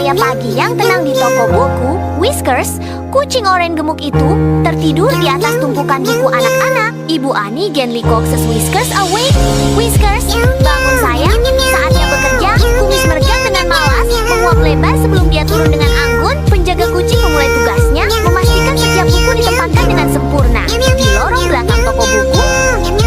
cahaya pagi yang tenang di toko buku, Whiskers, kucing oranye gemuk itu, tertidur di atas tumpukan buku anak-anak. Ibu Ani gently coaxes Whiskers awake. Whiskers, bangun sayang, saatnya bekerja. Kumis meregang dengan malas, menguap lebar sebelum dia turun dengan anggun. Penjaga kucing memulai tugasnya, memastikan setiap buku ditempatkan dengan sempurna. Di lorong belakang toko buku,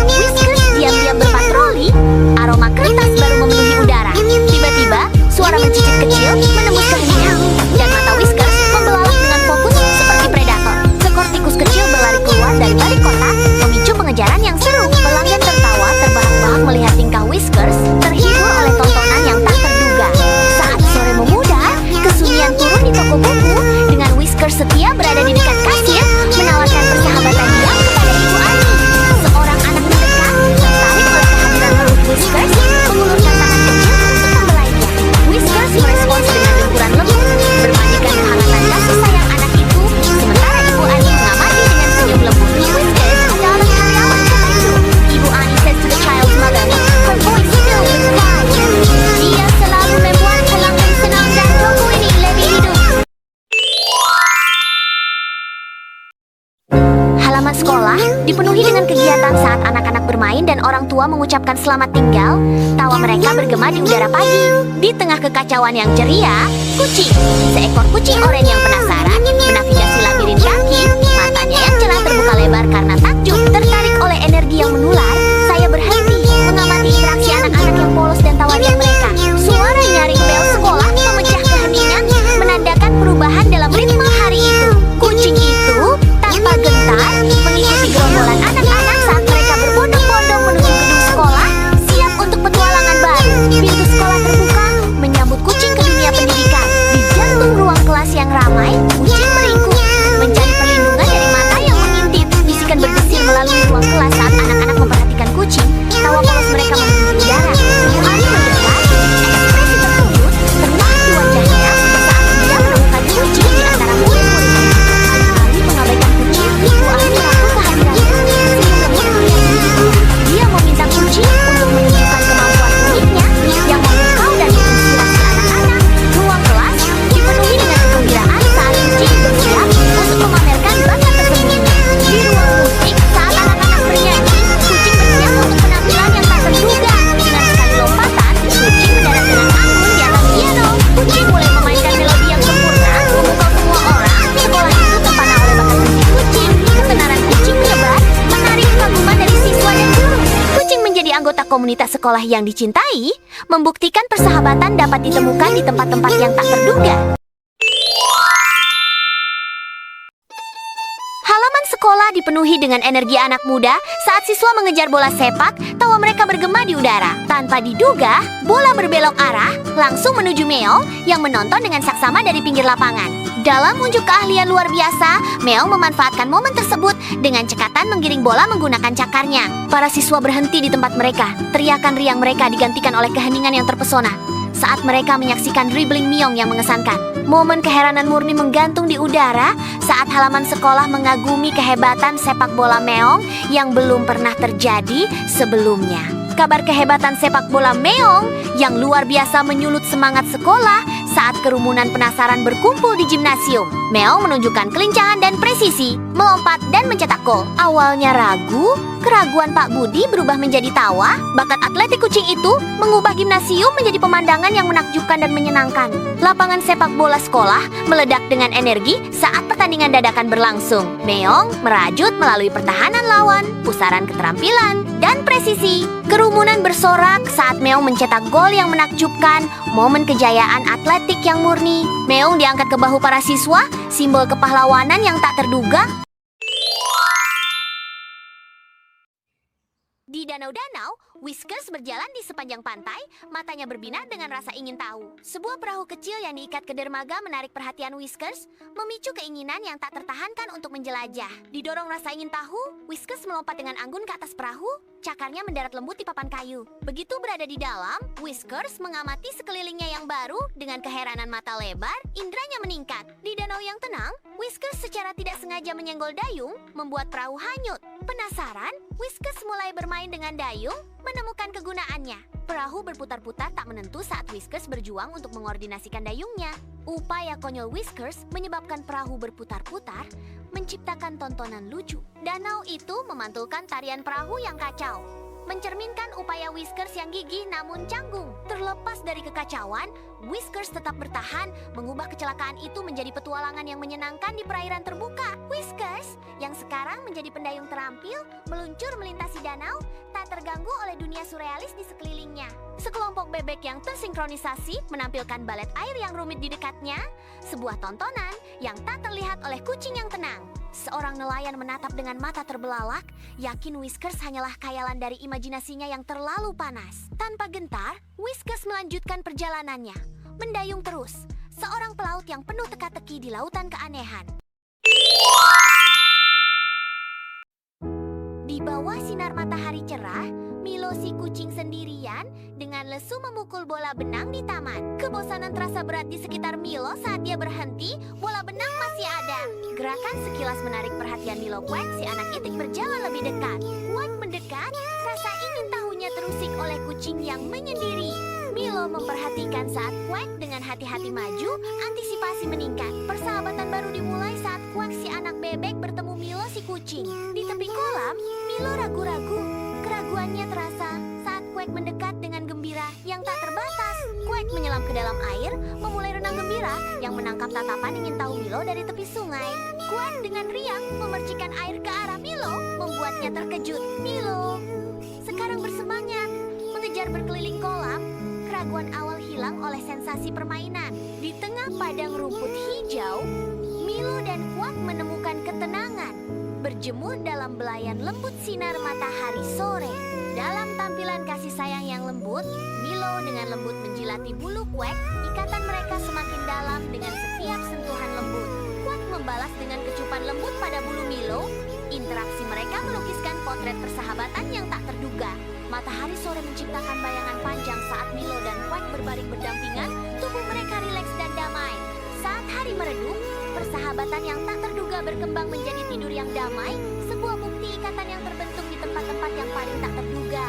Whiskers diam-diam berpatroli. Aroma kertas baru memenuhi udara. Tiba-tiba, suara mencicit kecil menembus keheningan, dan mata Whiskers membelalak dengan fokus seperti predator. Seekor tikus kecil berlari keluar dari balik kotak, memicu pengejaran yang seru. Pelanggan tertawa terbahak-bahak melihat tingkah Whiskers, terhibur oleh tontonan yang tak terduga. Saat sore memudar, kesunyian turun di toko buku, dengan Whiskers setia berada di dekat kasir, menawarkan persahabatan diam kepada Ibu Ani. Seorang anak mendekat, tertarik oleh kehadiran lembut Whiskers, mengulurkan tangan kecil untuk membelainya. Whiskers merespons dengan lemburan lembut, bermandikan kehangatan kasih sayang anak itu, sementara Ibu Ani mengamati dengan senyum lembut. Whiskers adalah karyawan terbaik. Ibu Ani says to the child's mother, her voice filled with pride. Dia selalu membuat pelanggan senang dan toko ini lebih hidup. Halaman sekolah dipenuhi dengan kegiatan saat anak-anak bermain dan orang tua mengucapkan selamat tinggal. Tawa mereka bergema di udara pagi. Di tengah kekacauan yang ceria, kucing. Seekor kucing oranye yang penasaran menavigasi labirin kaki. Matanya yang cerah terbuka lebar karena takjub. Tertarik oleh energi yang menular, saya berhenti mengamati interaksi anak-anak yang polos dan tawarian mereka. Suara nyaring bel sekolah memecah keheningan, menandakan perubahan dalam ritme hari itu. Kucing itu tanpa gentar mengikuti gerombolan anak-anak saat mereka berbondong-bondong menuju gedung sekolah, siap untuk petualangan baru. Pintu sekolah terbuka, menyambut kucing ke dunia pendidikan. Di jantung ruang kelas yang ramai, kucing meringkuk, mencari perlindungan dari mata yang mengintip. Bisikan berdesir melalui ruang kelas saat anak-anak memperhatikan kucing. Tawa polos mereka memenuhi udara. Ibu Ani mendekat, ekspresi tertutup terlihat di wajahnya saat dia menemukan kucing di antara murid-muridnya. Alih-alih mengabaikan kucing, Ibu Ani merangkul kehadirannya. Senyum lembut melihat dia meminta kucing untuk menunjukkan kemampuan uniknya yang memukau dan menginspirasi anak-anak. Ruang kelas dipenuhi dengan kegembiraan saat kucing bersiap untuk memamerkan bakat tersembunyinya. Di ruang musik, saat anak-anak bernyanyi, kucing bersiap untuk penampilan yang tak terduga. Dengan sekali lompatan, kucing mendarat dengan anggun di atas piano. Kucing mulai memainkan melodi yang sempurna, memukau semua orang. Sekolah itu terpana oleh bakat musik kucing. Ketenaran kucing menyebar, menarik kekaguman dari siswa dan guru. Kucing menjadi anggota komunitas sekolah yang dicintai, membuktikan persahabatan dapat ditemukan di tempat-tempat yang tak terduga. Halaman sekolah dipenuhi dengan energi anak muda saat siswa mengejar bola sepak. Tawa mereka bergema di udara. Tanpa diduga, bola berbelok arah langsung menuju Meong yang menonton dengan saksama dari pinggir lapangan. Dalam unjuk keahlian luar biasa, Meong memanfaatkan momen tersebut dengan cekatan menggiring bola menggunakan cakarnya. Para siswa berhenti di tempat mereka. Teriakan riang mereka digantikan oleh keheningan yang terpesona saat mereka menyaksikan dribbling Meong yang mengesankan. Momen keheranan murni menggantung di udara saat halaman sekolah mengagumi kehebatan sepak bola Meong yang belum pernah terjadi sebelumnya. Kabar kehebatan sepak bola Meong yang luar biasa menyulut semangat sekolah saat kerumunan penasaran berkumpul di gimnasium. Meong menunjukkan kelincahan dan presisi, melompat dan mencetak gol. Awalnya ragu, keraguan Pak Budi berubah menjadi tawa. Bakat atletik kucing itu mengubah gimnasium menjadi pemandangan yang menakjubkan dan menyenangkan. Lapangan sepak bola sekolah meledak dengan energi saat pertandingan dadakan berlangsung. Meong merajut melalui pertahanan lawan, pusaran keterampilan, dan presisi. Kerumunan bersorak saat Meong mencetak gol yang menakjubkan, momen kejayaan atletik yang murni. Meong diangkat ke bahu para siswa, simbol kepahlawanan yang tak terduga. Di danau-danau, Whiskers berjalan di sepanjang pantai, matanya berbinar dengan rasa ingin tahu. Sebuah perahu kecil yang diikat ke dermaga menarik perhatian Whiskers, memicu keinginan yang tak tertahankan untuk menjelajah. Didorong rasa ingin tahu, Whiskers melompat dengan anggun ke atas perahu, cakarnya mendarat lembut di papan kayu. Begitu berada di dalam, Whiskers mengamati sekelilingnya yang baru dengan keheranan mata lebar, indranya meningkat. Di danau yang tenang, Whiskers secara tidak sengaja menyenggol dayung, membuat perahu hanyut. Penasaran, Whiskers mulai bermain dengan dayung, menemukan kegunaannya. Perahu berputar-putar tak menentu saat Whiskers berjuang untuk mengordinasikan dayungnya. Upaya konyol Whiskers menyebabkan perahu berputar-putar, menciptakan tontonan lucu. Danau itu memantulkan tarian perahu yang kacau, mencerminkan upaya Whiskers yang gigih namun canggung. Terlepas dari kekacauan, Whiskers tetap bertahan, mengubah kecelakaan itu menjadi petualangan yang menyenangkan di perairan terbuka. Whiskers, yang sekarang menjadi pendayung terampil, meluncur melintasi danau, tak terganggu oleh dunia surrealis di sekelilingnya. Sekelompok bebek yang tersinkronisasi menampilkan balet air yang rumit di dekatnya, sebuah tontonan yang tak terlihat oleh kucing yang tenang. Seorang nelayan menatap dengan mata terbelalak, yakin Whiskers hanyalah khayalan dari imajinasinya yang terlalu panas. Tanpa gentar, Whiskers melanjutkan perjalanannya, mendayung terus, seorang pelaut yang penuh teka-teki di lautan keanehan. Di bawah sinar matahari cerah, Milo si kucing sendirian dengan lesu memukul bola benang di taman. Kebosanan terasa berat di sekitar Milo saat dia berhenti, bola benang masih ada. Gerakan sekilas menarik perhatian Milo. Quack, si anak itik berjalan lebih dekat. Quack mendekat, rasa ingin tahunya terusik oleh kucing yang menyendiri. Milo memperhatikan saat Quack dengan hati-hati maju, antisipasi meningkat. Persahabatan baru dimulai saat Quack si anak bebek bertemu Milo si kucing. Di tepi kolam, Milo ragu-ragu. Keraguannya terasa saat Quack mendekat dengan gembira yang tak terbatas. Quack menyelam ke dalam air, memulai renang gembira yang menangkap tatapan ingin tahu Milo dari tepi sungai. Quack dengan riang memercikan air ke arah Milo, membuatnya terkejut. Milo sekarang bersemangat mengejar berkeliling kolam. Keraguan awal hilang oleh sensasi permainan. Di tengah padang rumput hijau, Milo dan Quack menemukan ketenangan, berjemur dalam belayan lembut sinar matahari sore. Dalam tampilan kasih sayang yang lembut, Milo dengan lembut menjilati bulu Quack. Ikatan mereka semakin dalam dengan setiap sentuhan lembut. Quack membalas dengan kecupan lembut pada bulu Milo. Interaksi mereka melukiskan potret persahabatan yang tak terduga. Matahari sore menciptakan bayangan panjang saat Milo dan Quack berbaring berdampingan. Tubuh mereka rileks dan damai. Saat hari meredup, persahabatan yang tak terduga berkembang menjadi tidur yang damai, sebuah bukti ikatan yang terbentuk di tempat-tempat yang paling tak terduga.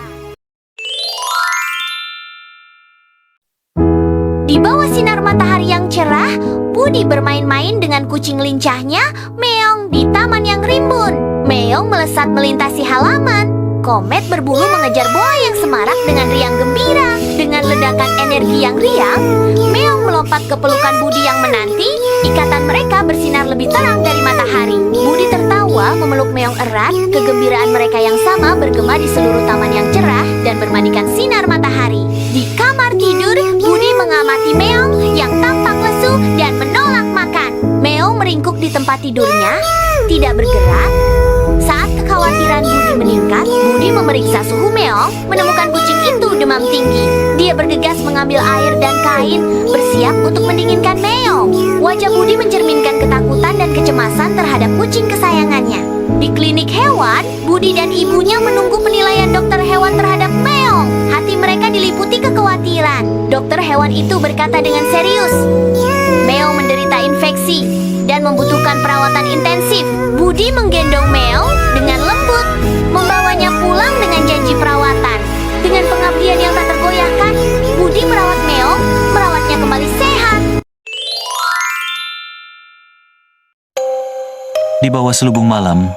Di bawah sinar matahari yang cerah, Budi bermain-main dengan kucing lincahnya, Meong, di taman yang rimbun. Meong melesat melintasi halaman. Komet berbulu mengejar bola yang semarak dengan riang gembira. Dengan ledakan energi yang riang, Meong melompat ke pelukan Budi yang menanti. Ikatan mereka bersinar lebih terang dari matahari. Budi tertawa memeluk Meong erat. Kegembiraan mereka yang sama bergema di seluruh taman yang cerah dan bermandikan sinar matahari. Di kamar tidur, Budi mengamati Meong yang tampak lesu dan menolak makan. Meong meringkuk di tempat tidurnya, tidak bergerak. Saat kekhawatiran Budi meningkat, Budi memeriksa suhu Meong, menemukan kucing itu demam tinggi. Dia bergegas mengambil air dan kain, bersiap untuk mendinginkan Meong. Wajah Budi mencerminkan ketakutan dan kecemasan terhadap kucing kesayangannya. Di klinik hewan, Budi dan ibunya menunggu penilaian dokter hewan terhadap Meong. Hati mereka diliputi kekhawatiran. Dokter hewan itu berkata dengan serius, "Meong menderita infeksi dan membutuhkan perawatan intensif." Budi menggendong Meong dengan lembut, membawanya pulang dengan janji perawatan. Dengan pengabdian yang tak tergoyahkan, Budi merawat Meong, merawatnya kembali sehat. Di bawah selubung malam,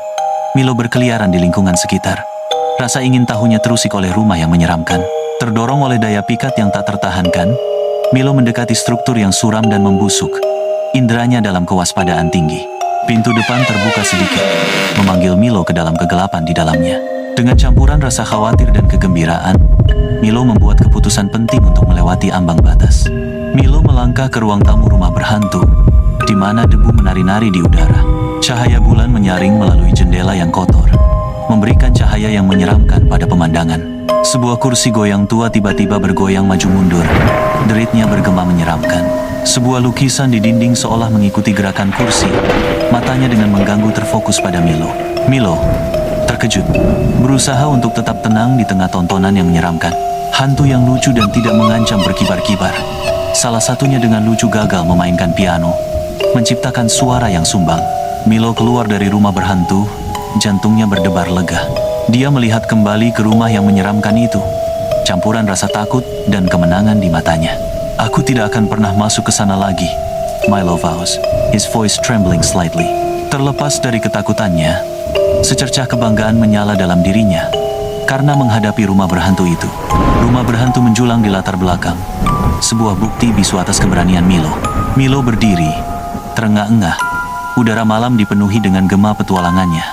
Milo berkeliaran di lingkungan sekitar. Rasa ingin tahunya terusik oleh rumah yang menyeramkan. Terdorong oleh daya pikat yang tak tertahankan, Milo mendekati struktur yang suram dan membusuk. Inderanya dalam kewaspadaan tinggi. Pintu depan terbuka sedikit, memanggil Milo ke dalam kegelapan di dalamnya. Dengan campuran rasa khawatir dan kegembiraan, Milo membuat keputusan penting untuk melewati ambang batas. Milo melangkah ke ruang tamu rumah berhantu, di mana debu menari-nari di udara. Cahaya bulan menyaring melalui jendela yang kotor, memberikan cahaya yang menyeramkan pada pemandangan. Sebuah kursi goyang tua tiba-tiba bergoyang maju mundur. Deritnya bergema menyeramkan. Sebuah lukisan di dinding seolah mengikuti gerakan kursi. Matanya dengan mengganggu terfokus pada Milo. Milo terkejut, berusaha untuk tetap tenang di tengah tontonan yang menyeramkan. Hantu yang lucu dan tidak mengancam berkibar-kibar. Salah satunya dengan lucu gagal memainkan piano, menciptakan suara yang sumbang. Milo keluar dari rumah berhantu, jantungnya berdebar lega. Dia melihat kembali ke rumah yang menyeramkan itu, campuran rasa takut dan kemenangan di matanya. "Aku tidak akan pernah masuk ke sana lagi," Milo vows, his voice trembling slightly. Terlepas dari ketakutannya, secercah kebanggaan menyala dalam dirinya karena menghadapi rumah berhantu itu. Rumah berhantu menjulang di latar belakang, sebuah bukti bisu atas keberanian Milo. Milo berdiri, terengah-engah. Udara malam dipenuhi dengan gema petualangannya.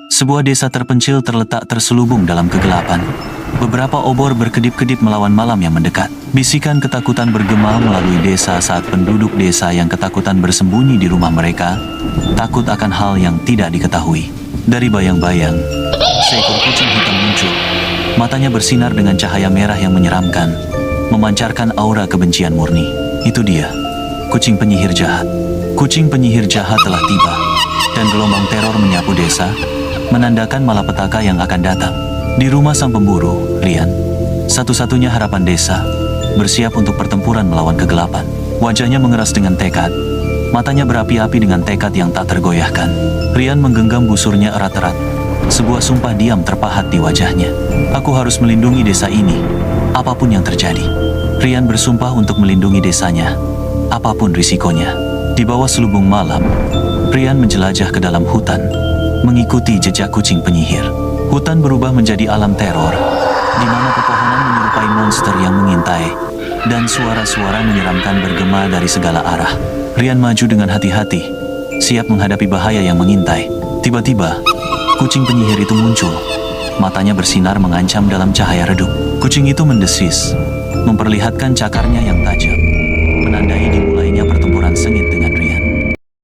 Sebuah desa terpencil terletak terselubung dalam kegelapan. Beberapa obor berkedip-kedip melawan malam yang mendekat. Bisikan ketakutan bergema melalui desa saat penduduk desa yang ketakutan bersembunyi di rumah mereka, takut akan hal yang tidak diketahui. Dari bayang-bayang, seekor kucing hitam muncul. Matanya bersinar dengan cahaya merah yang menyeramkan, memancarkan aura kebencian murni. Itu dia, kucing penyihir jahat. Kucing penyihir jahat telah tiba, dan gelombang teror menyapu desa, menandakan malapetaka yang akan datang. Di rumah sang pemburu, Rian, satu-satunya harapan desa, bersiap untuk pertempuran melawan kegelapan. Wajahnya mengeras dengan tekad, matanya berapi-api dengan tekad yang tak tergoyahkan. Rian menggenggam busurnya erat-erat, sebuah sumpah diam terpahat di wajahnya. Aku harus melindungi desa ini, apapun yang terjadi. Rian bersumpah untuk melindungi desanya, apapun risikonya. Di bawah selubung malam, Rian menjelajah ke dalam hutan, mengikuti jejak kucing penyihir. Hutan berubah menjadi alam teror, di mana pepohonan menyerupai monster yang mengintai, dan suara-suara menyeramkan bergema dari segala arah. Rian maju dengan hati-hati, siap menghadapi bahaya yang mengintai. Tiba-tiba, kucing penyihir itu muncul. Matanya bersinar mengancam dalam cahaya redup. Kucing itu mendesis, memperlihatkan cakarnya yang tajam, menandai dimulainya pertempuran sengit dengan Rian.